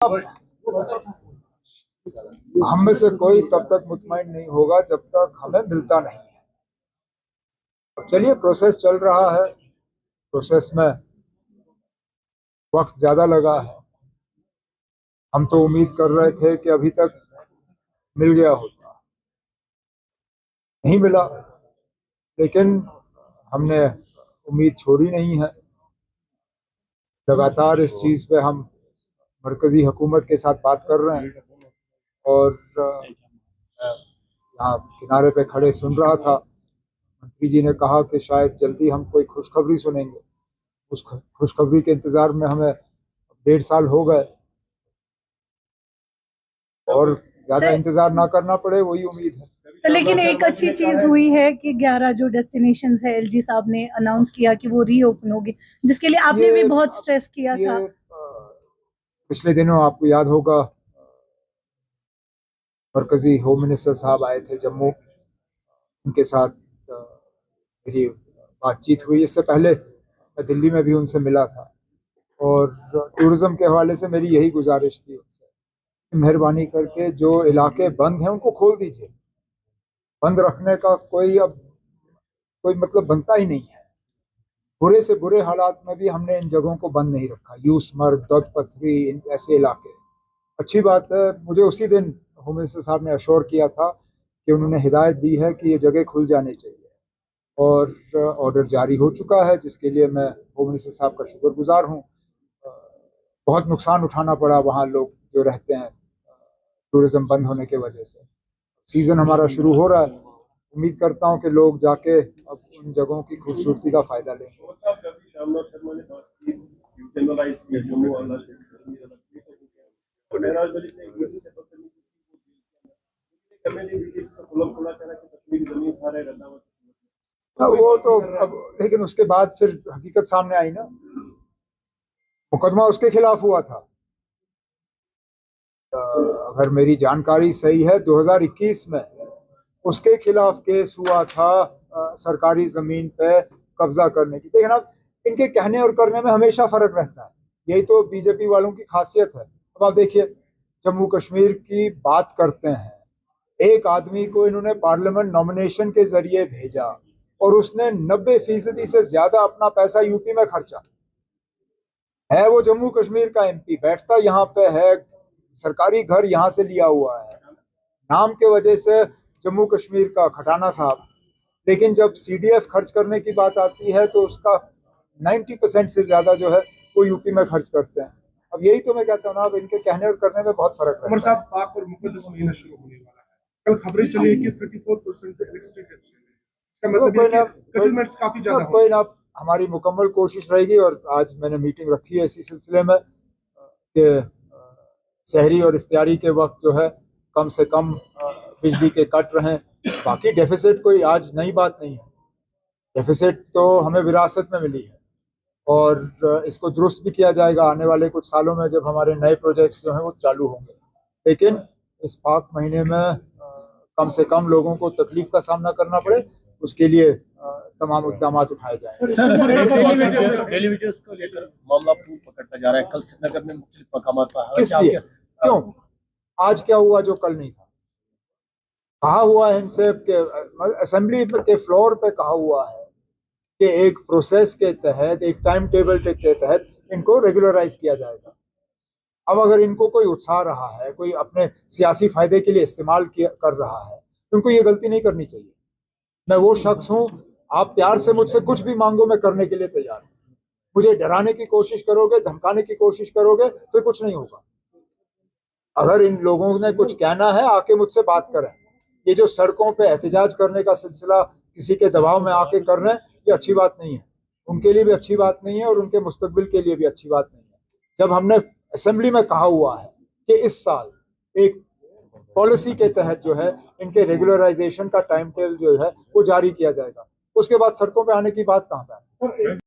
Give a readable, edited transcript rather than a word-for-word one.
हम में से कोई तब तक मुतमईन नहीं होगा जब तक हमें मिलता नहीं है। अब चलिए, प्रोसेस चल रहा है, प्रोसेस में वक्त ज्यादा लगा है। हम तो उम्मीद कर रहे थे कि अभी तक मिल गया होता, नहीं मिला, लेकिन हमने उम्मीद छोड़ी नहीं है। लगातार इस चीज पे हम मरकजी हुकूमत के साथ बात कर रहे हैं और यहाँ किनारे पे खड़े सुन रहा था, मंत्री जी ने कहा कि शायद जल्दी हम कोई खुशखबरी सुनेंगे। उस खुशखबरी के इंतजार में हमें 1.5 साल हो गए और ज्यादा इंतजार ना करना पड़े, वही उम्मीद है। लेकिन एक अच्छी चीज हुई है कि 11 जो डेस्टिनेशंस है एलजी साहब ने अनाउंस किया कि वो रीओपन होगी, जिसके लिए आपने भी बहुत स्ट्रेस किया था। पिछले दिनों आपको याद होगा, मरकजी होम मिनिस्टर साहब आए थे जम्मू, उनके साथ मेरी बातचीत हुई। इससे पहले मैं दिल्ली में भी उनसे मिला था और टूरिज्म के हवाले से मेरी यही गुजारिश थी उनसे, मेहरबानी करके जो इलाके बंद हैं उनको खोल दीजिए। बंद रखने का कोई मतलब बनता ही नहीं है। बुरे से बुरे हालात में भी हमने इन जगहों को बंद नहीं रखा। यूसमर्ग, दौद पथरी, ऐसे इलाके। अच्छी बात है, मुझे उसी दिन होम मिनिस्टर साहब ने अश्योर किया था कि उन्होंने हिदायत दी है कि ये जगह खुल जानी चाहिए और ऑर्डर जारी हो चुका है, जिसके लिए मैं होम मिनिस्टर साहब का शुक्रगुजार हूँ। बहुत नुकसान उठाना पड़ा वहाँ लोग जो रहते हैं टूरिज्म बंद होने के वजह से। सीजन हमारा शुरू हो रहा है, उम्मीद करता हूँ कि लोग जाके अब उन जगहों की खूबसूरती का फायदा लेंगे। वो तो अब, लेकिन उसके बाद फिर हकीकत सामने आई ना, मुकदमा उसके खिलाफ हुआ था। अगर मेरी जानकारी सही है, 2021 में उसके खिलाफ केस हुआ था सरकारी जमीन पे कब्जा करने की। लेकिन अब इनके कहने और करने में हमेशा फर्क रहता है, यही तो बीजेपी वालों की खासियत है। अब आप देखिए, जम्मू कश्मीर की बात करते हैं, एक आदमी को इन्होंने पार्लियामेंट नॉमिनेशन के जरिए भेजा और उसने 90% से ज्यादा अपना पैसा यूपी में खर्चा है। वो जम्मू कश्मीर का एमपी, बैठता यहाँ पे है, सरकारी घर यहाँ से लिया हुआ है, नाम के वजह से जम्मू कश्मीर का खटाना साहब। लेकिन जब सीडीएफ खर्च करने की बात आती है तो उसका 90% से ज्यादा जो है वो यूपी में खर्च करते हैं। अब यही तो मैं कहता हूँ ना, अब इनके कहने और करने में बहुत फर्क है। उमर साहब, पाक और मुकद्दस महीना शुरू होने वाला है, कल खबरें चली है कि 34% इलेक्ट्रिसिटी, इसका मतलब है कि सेटलमेंट्स काफी ज्यादा हो। कोई ना, हमारी मुकम्मल कोशिश रहेगी और आज मैंने मीटिंग रखी है इसी सिलसिले में कि सहरी और इफ्तियारी के वक्त जो है कम से कम बिजली के कट रहें। बाकी डेफिसिट कोई आज नई बात नहीं है, डेफिसिट तो हमें विरासत में मिली है और इसको दुरुस्त भी किया जाएगा आने वाले कुछ सालों में जब हमारे नए प्रोजेक्ट्स जो हैं वो चालू होंगे। लेकिन इस पाक महीने में कम से कम लोगों को तकलीफ का सामना करना पड़े, उसके लिए तमाम इक़दाम उठाए जाएं। डेली वेजेस को लेकर मामला पकड़ता जा रहा है। कल श्रीनगर में मुख्तलिफ मकामात पर किस लिए, क्यों, आज क्या हुआ जो कल नहीं था? कहा हुआ है इनसे असेंबली के फ्लोर पे कहा हुआ है कि एक प्रोसेस के तहत, एक टाइम टेबल के तहत इनको रेगुलराइज किया जाएगा। अब अगर इनको कोई उत्साह रहा है, कोई अपने सियासी फायदे के लिए इस्तेमाल कर रहा है, तो उनको ये गलती नहीं करनी चाहिए। मैं वो शख्स हूँ, आप प्यार से मुझसे कुछ भी मांगो, मैं करने के लिए तैयार हूँ। मुझे डराने की कोशिश करोगे, धमकाने की कोशिश करोगे, फिर कुछ नहीं होगा। अगर इन लोगों ने कुछ कहना है, आके मुझसे बात करें। ये जो सड़कों पे एहतजाज करने का सिलसिला किसी के दबाव में आके कर रहे हैं, ये अच्छी बात नहीं है, उनके लिए भी अच्छी बात नहीं है और उनके मुस्तकबिल के लिए भी अच्छी बात नहीं है। जब हमने असेंबली में कहा हुआ है कि इस साल एक पॉलिसी के तहत जो है इनके रेगुलराइजेशन का टाइम टेबल जो है वो जारी किया जाएगा, उसके बाद सड़कों पे आने की बात कहाँ पे है?